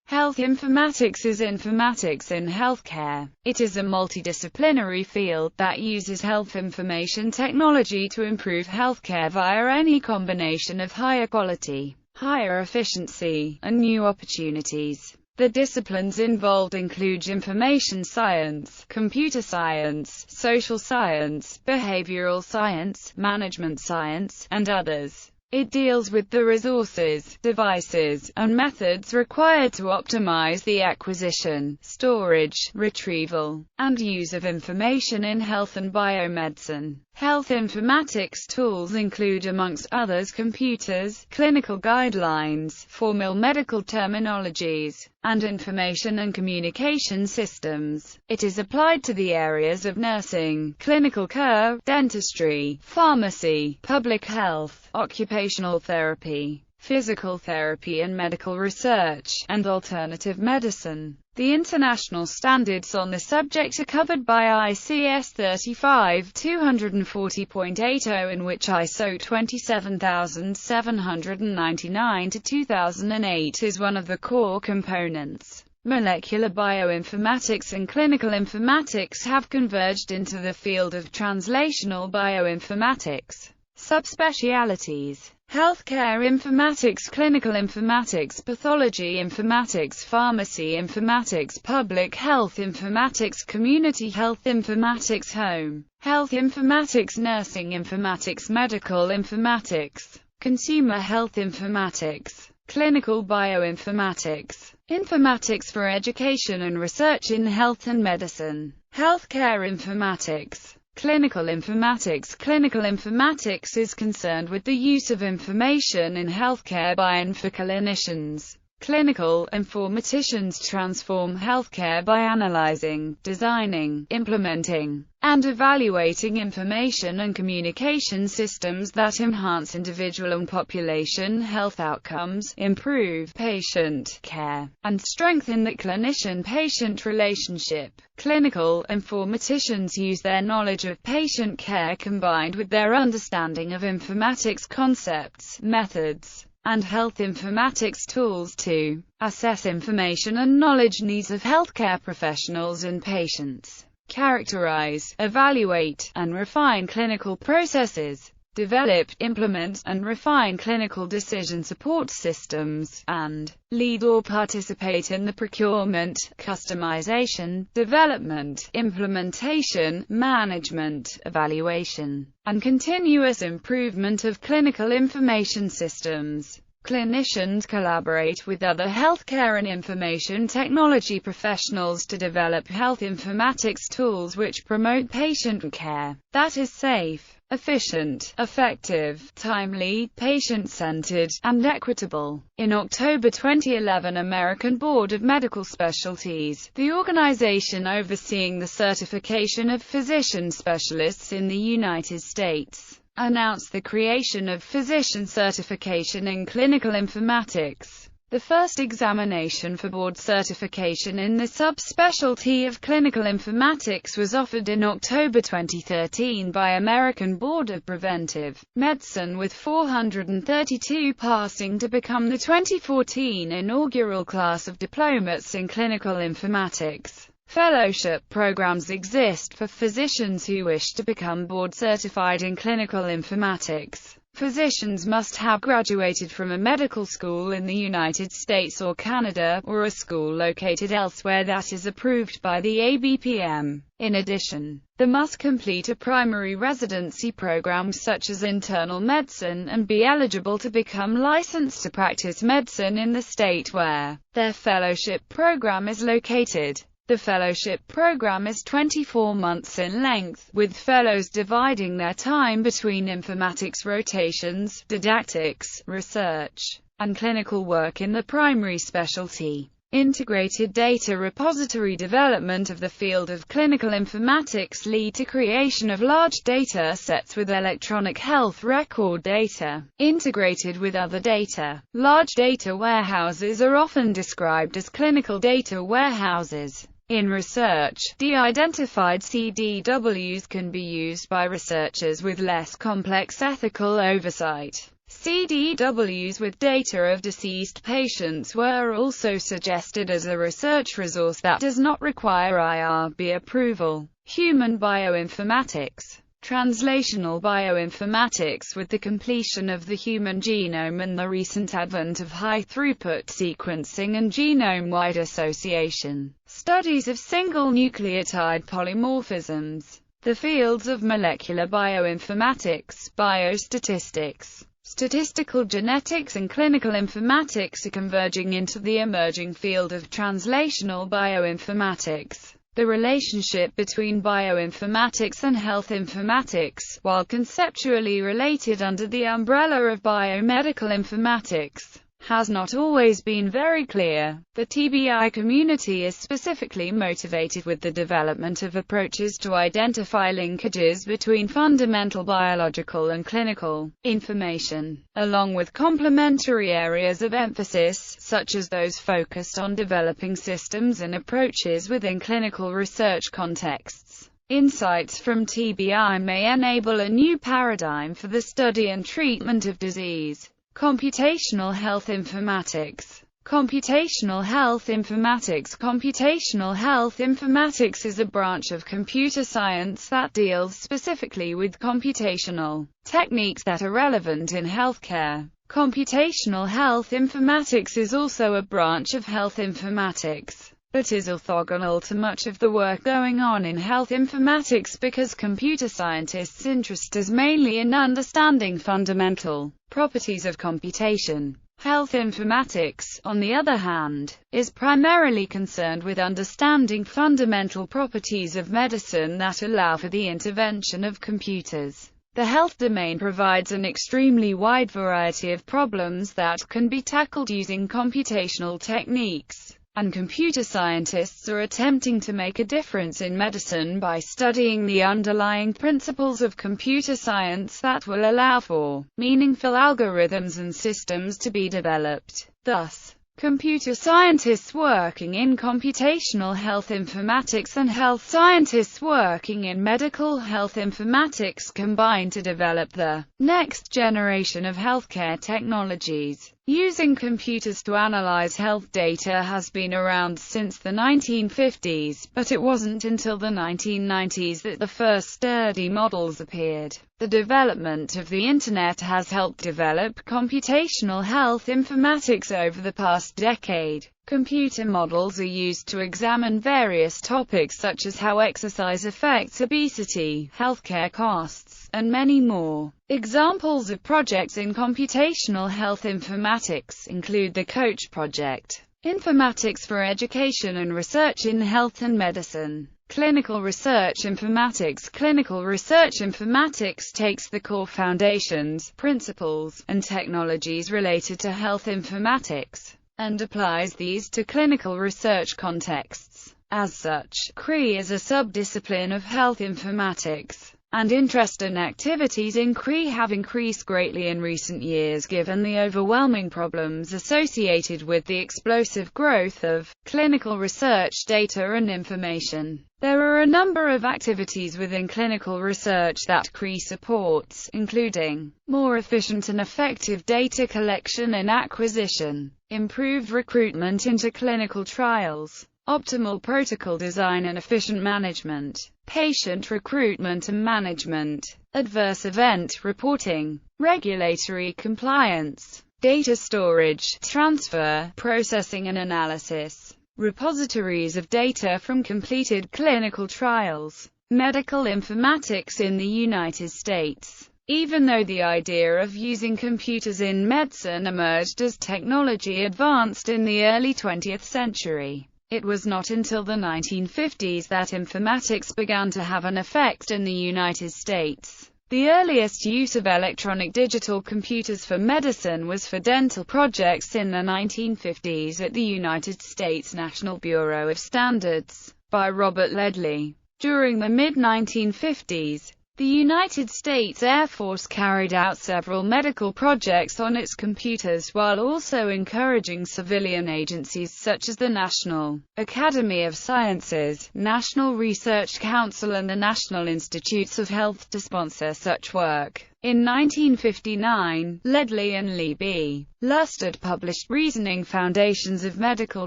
Health informatics is informatics in healthcare. It is a multidisciplinary field that uses health information technology to improve healthcare via any combination of higher quality, higher efficiency, and new opportunities. The disciplines involved include information science, computer science, social science, behavioral science, management science, and others. It deals with the resources, devices, and methods required to optimize the acquisition, storage, retrieval, and use of information in health and biomedicine. Health informatics tools include, amongst others, computers, clinical guidelines, formal medical terminologies, and information and communication systems. It is applied to the areas of nursing, clinical care, dentistry, pharmacy, public health, occupational therapy, physical therapy and medical research, and alternative medicine. The international standards on the subject are covered by ICS 35240.80, in which ISO 27799-2008 is one of the core components. Molecular bioinformatics and clinical informatics have converged into the field of translational bioinformatics. Subspecialties: healthcare informatics, clinical informatics, pathology informatics, pharmacy informatics, public health informatics, community health informatics, home health informatics, nursing informatics, medical informatics, consumer health informatics, clinical bioinformatics, informatics for education and research in health and medicine, healthcare informatics. Clinical informatics. Clinical informatics is concerned with the use of information in healthcare by and for clinicians. Clinical informaticians transform healthcare by analyzing, designing, implementing, and evaluating information and communication systems that enhance individual and population health outcomes, improve patient care, and strengthen the clinician-patient relationship. Clinical informaticians use their knowledge of patient care combined with their understanding of informatics concepts, methods, and health informatics tools to assess information and knowledge needs of healthcare professionals and patients, characterize, evaluate, and refine clinical processes, develop, implement, and refine clinical decision support systems, and lead or participate in the procurement, customization, development, implementation, management, evaluation, and continuous improvement of clinical information systems. Clinicians collaborate with other healthcare and information technology professionals to develop health informatics tools which promote patient care that is safe, efficient, effective, timely, patient-centered, and equitable. In October 2011, American Board of Medical Specialties, the organization overseeing the certification of physician specialists in the United States, announced the creation of physician certification in clinical informatics. The first examination for board certification in the subspecialty of clinical informatics was offered in October 2013 by American Board of Preventive Medicine, with 432 passing to become the 2014 inaugural class of diplomates in clinical informatics. Fellowship programs exist for physicians who wish to become board certified in clinical informatics. Physicians must have graduated from a medical school in the United States or Canada, or a school located elsewhere that is approved by the ABPM. In addition, they must complete a primary residency program such as internal medicine and be eligible to become licensed to practice medicine in the state where their fellowship program is located. The fellowship program is 24 months in length, with fellows dividing their time between informatics rotations, didactics, research, and clinical work in the primary specialty. Integrated data repository development of the field of clinical informatics lead to creation of large data sets with electronic health record data integrated with other data. Large data warehouses are often described as clinical data warehouses. In research, de-identified CDWs can be used by researchers with less complex ethical oversight. CDWs with data of deceased patients were also suggested as a research resource that does not require IRB approval. Human bioinformatics. Translational bioinformatics. With the completion of the human genome and the recent advent of high-throughput sequencing and genome-wide association studies of single nucleotide polymorphisms, the fields of molecular bioinformatics, biostatistics, statistical genetics and clinical informatics are converging into the emerging field of translational bioinformatics. The relationship between bioinformatics and health informatics, while conceptually related under the umbrella of biomedical informatics, has not always been very clear. The TBI community is specifically motivated with the development of approaches to identify linkages between fundamental biological and clinical information, along with complementary areas of emphasis, such as those focused on developing systems and approaches within clinical research contexts. Insights from TBI may enable a new paradigm for the study and treatment of disease. Computational health informatics. Computational health informatics. Computational health informatics is a branch of computer science that deals specifically with computational techniques that are relevant in healthcare. Computational health informatics is also a branch of health informatics, but is orthogonal to much of the work going on in health informatics because computer scientists' interest is mainly in understanding fundamental properties of computation. Health informatics, on the other hand, is primarily concerned with understanding fundamental properties of medicine that allow for the intervention of computers. The health domain provides an extremely wide variety of problems that can be tackled using computational techniques, and computer scientists are attempting to make a difference in medicine by studying the underlying principles of computer science that will allow for meaningful algorithms and systems to be developed. Thus, computer scientists working in computational health informatics and health scientists working in medical health informatics combine to develop the next generation of healthcare technologies. Using computers to analyze health data has been around since the 1950s, but it wasn't until the 1990s that the first sturdy models appeared. The development of the Internet has helped develop computational health informatics over the past decade. Computer models are used to examine various topics such as how exercise affects obesity, healthcare costs, and many more. Examples of projects in computational health informatics include the COACH project, Informatics for Education and Research in Health and Medicine. Clinical research informatics. Clinical research informatics takes the core foundations, principles, and technologies related to health informatics, and applies these to clinical research contexts. As such, CRE is a subdiscipline of health informatics, and interest and activities in CRE have increased greatly in recent years given the overwhelming problems associated with the explosive growth of clinical research data and information. There are a number of activities within clinical research that CRE supports, including more efficient and effective data collection and acquisition, improved recruitment into clinical trials, optimal protocol design and efficient management, patient recruitment and management, adverse event reporting, regulatory compliance, data storage, transfer, processing and analysis, repositories of data from completed clinical trials, medical informatics in the United States. Even though the idea of using computers in medicine emerged as technology advanced in the early 20th century, it was not until the 1950s that informatics began to have an effect in the United States. The earliest use of electronic digital computers for medicine was for dental projects in the 1950s at the United States National Bureau of Standards, by Robert Ledley. During the mid-1950s, the United States Air Force carried out several medical projects on its computers while also encouraging civilian agencies such as the National Academy of Sciences, National Research Council and the National Institutes of Health to sponsor such work. In 1959, Ledley and Lee B. Lustard published Reasoning Foundations of Medical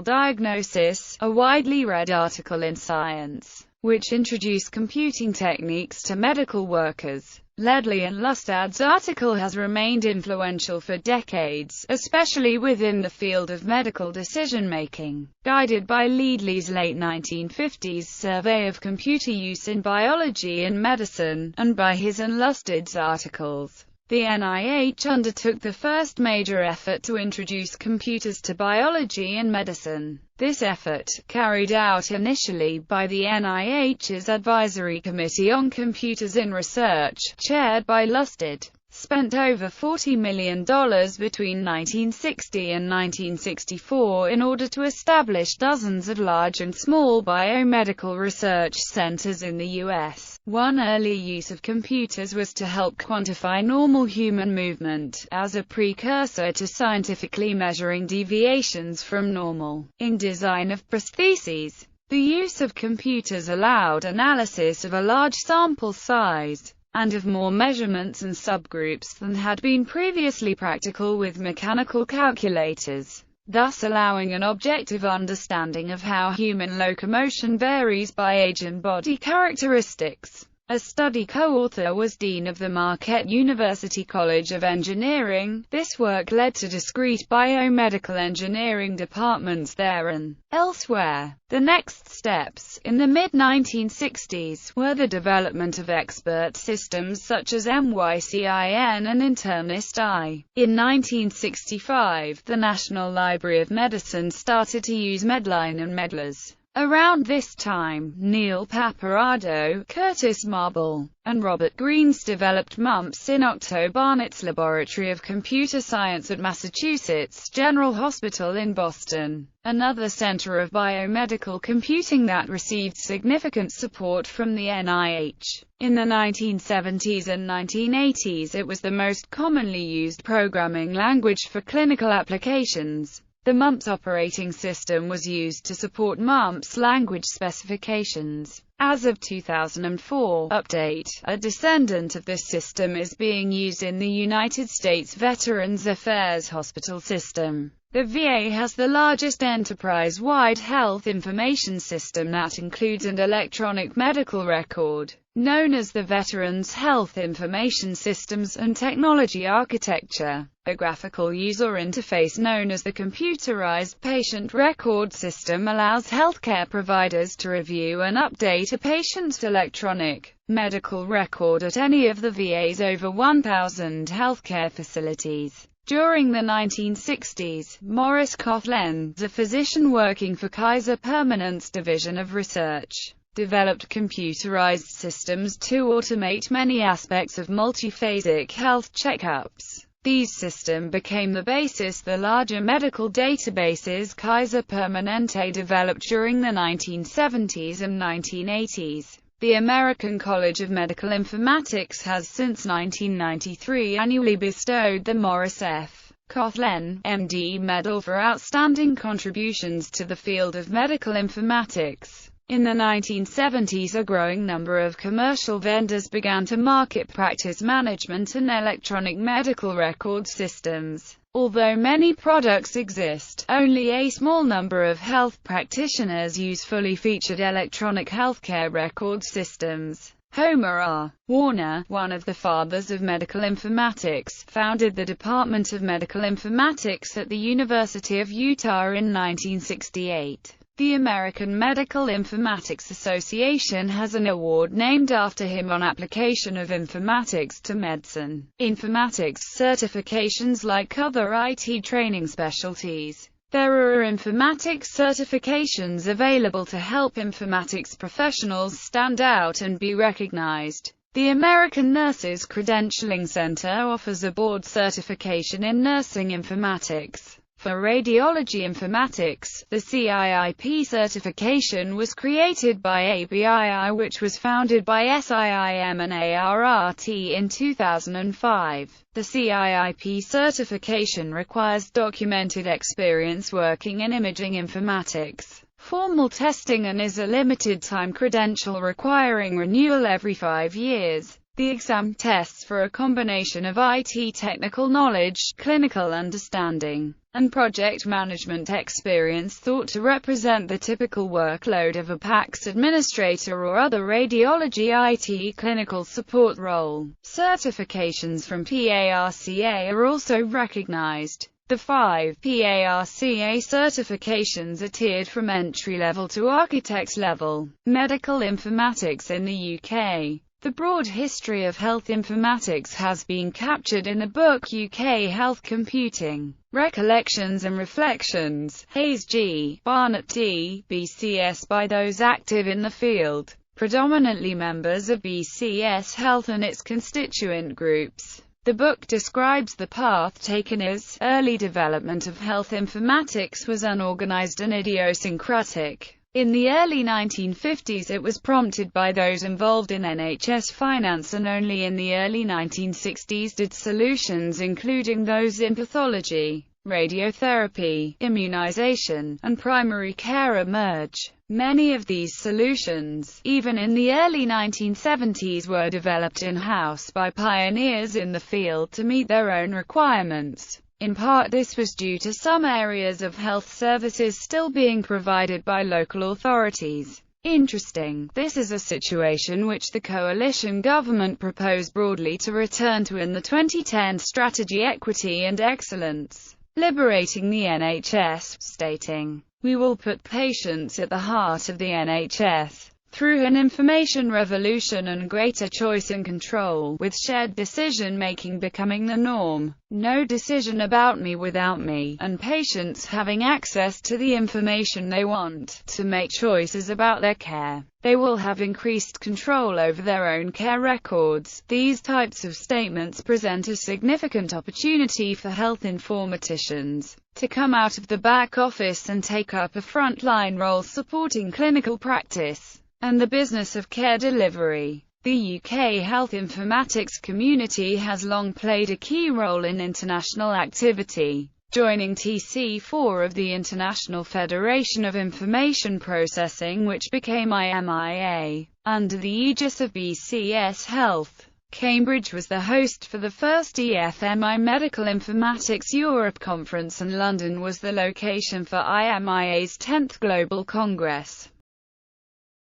Diagnosis, a widely read article in Science, which introduced computing techniques to medical workers. Ledley and Lustard's article has remained influential for decades, especially within the field of medical decision-making. Guided by Ledley's late 1950s survey of computer use in biology and medicine, and by his and Lustard's articles, the NIH undertook the first major effort to introduce computers to biology and medicine. This effort, carried out initially by the NIH's Advisory Committee on Computers in Research, chaired by Lustard, spent over $40 million between 1960 and 1964 in order to establish dozens of large and small biomedical research centers in the U.S. One early use of computers was to help quantify normal human movement, as a precursor to scientifically measuring deviations from normal. In design of prostheses, the use of computers allowed analysis of a large sample size, and of more measurements and subgroups than had been previously practical with mechanical calculators, thus allowing an objective understanding of how human locomotion varies by age and body characteristics. A study co-author was Dean of the Marquette University College of Engineering. This work led to discrete biomedical engineering departments there and elsewhere. The next steps, in the mid-1960s, were the development of expert systems such as MYCIN and Internist I. In 1965, the National Library of Medicine started to use Medline and Medlars. Around this time, Neil Paparado, Curtis Marble, and Robert Greens developed MUMPS in Otto Barnett's Laboratory of Computer Science at Massachusetts General Hospital in Boston, another center of biomedical computing that received significant support from the NIH. In the 1970s and 1980s, it was the most commonly used programming language for clinical applications. The MUMPS operating system was used to support MUMPS language specifications. As of 2004, Update, a descendant of this system, is being used in the United States Veterans Affairs Hospital System. The VA has the largest enterprise-wide health information system that includes an electronic medical record, known as the Veterans Health Information Systems and Technology Architecture, a graphical user interface known as the Computerized Patient Record System allows healthcare providers to review and update a patient's electronic medical record at any of the VA's over 1,000 healthcare facilities. During the 1960s, Morris Koth-Lenz, a physician working for Kaiser Permanente's Division of Research, developed computerized systems to automate many aspects of multiphasic health checkups. These systems became the basis for the larger medical databases Kaiser Permanente developed during the 1970s and 1980s. The American College of Medical Informatics has since 1993 annually bestowed the Morris F. Koth-Lenz, MD Medal for outstanding contributions to the field of medical informatics. In the 1970s, a growing number of commercial vendors began to market practice management and electronic medical record systems. Although many products exist, only a small number of health practitioners use fully featured electronic healthcare record systems. Homer R. Warner, one of the fathers of medical informatics, founded the Department of Medical Informatics at the University of Utah in 1968. The American Medical Informatics Association has an award named after him on application of informatics to medicine. Informatics certifications like other IT training specialties. There are informatics certifications available to help informatics professionals stand out and be recognized. The American Nurses Credentialing Center offers a board certification in nursing informatics. For radiology informatics, the CIIP certification was created by ABII, which was founded by SIIM and ARRT in 2005. The CIIP certification requires documented experience working in imaging informatics, formal testing, and is a limited-time credential requiring renewal every 5 years. The exam tests for a combination of IT technical knowledge, clinical understanding, and project management experience thought to represent the typical workload of a PACS administrator or other radiology IT clinical support role. Certifications from PARCA are also recognized. The 5 PARCA certifications are tiered from entry-level to architect level. Medical informatics in the UK. The broad history of health informatics has been captured in the book UK Health Computing, Recollections and Reflections, Hayes G., Barnett D., BCS by those active in the field, predominantly members of BCS Health and its constituent groups. The book describes the path taken as early development of health informatics was unorganized and idiosyncratic. In the early 1950s it was prompted by those involved in NHS finance, and only in the early 1960s did solutions including those in pathology, radiotherapy, immunization, and primary care emerge. Many of these solutions, even in the early 1970s, were developed in-house by pioneers in the field to meet their own requirements. In part this was due to some areas of health services still being provided by local authorities. Interesting. This is a situation which the coalition government proposed broadly to return to in the 2010 strategy Equity and Excellence, Liberating the NHS, stating, "We will put patients at the heart of the NHS. Through an information revolution and greater choice and control, with shared decision-making becoming the norm. No decision about me without me, and patients having access to the information they want to make choices about their care. They will have increased control over their own care records." These types of statements present a significant opportunity for health informaticians to come out of the back office and take up a frontline role supporting clinical practice and the business of care delivery. The UK health informatics community has long played a key role in international activity, joining TC4 of the International Federation of Information Processing, which became IMIA, under the aegis of BCS Health. Cambridge was the host for the first EFMI Medical Informatics Europe Conference, and London was the location for IMIA's 10th Global Congress.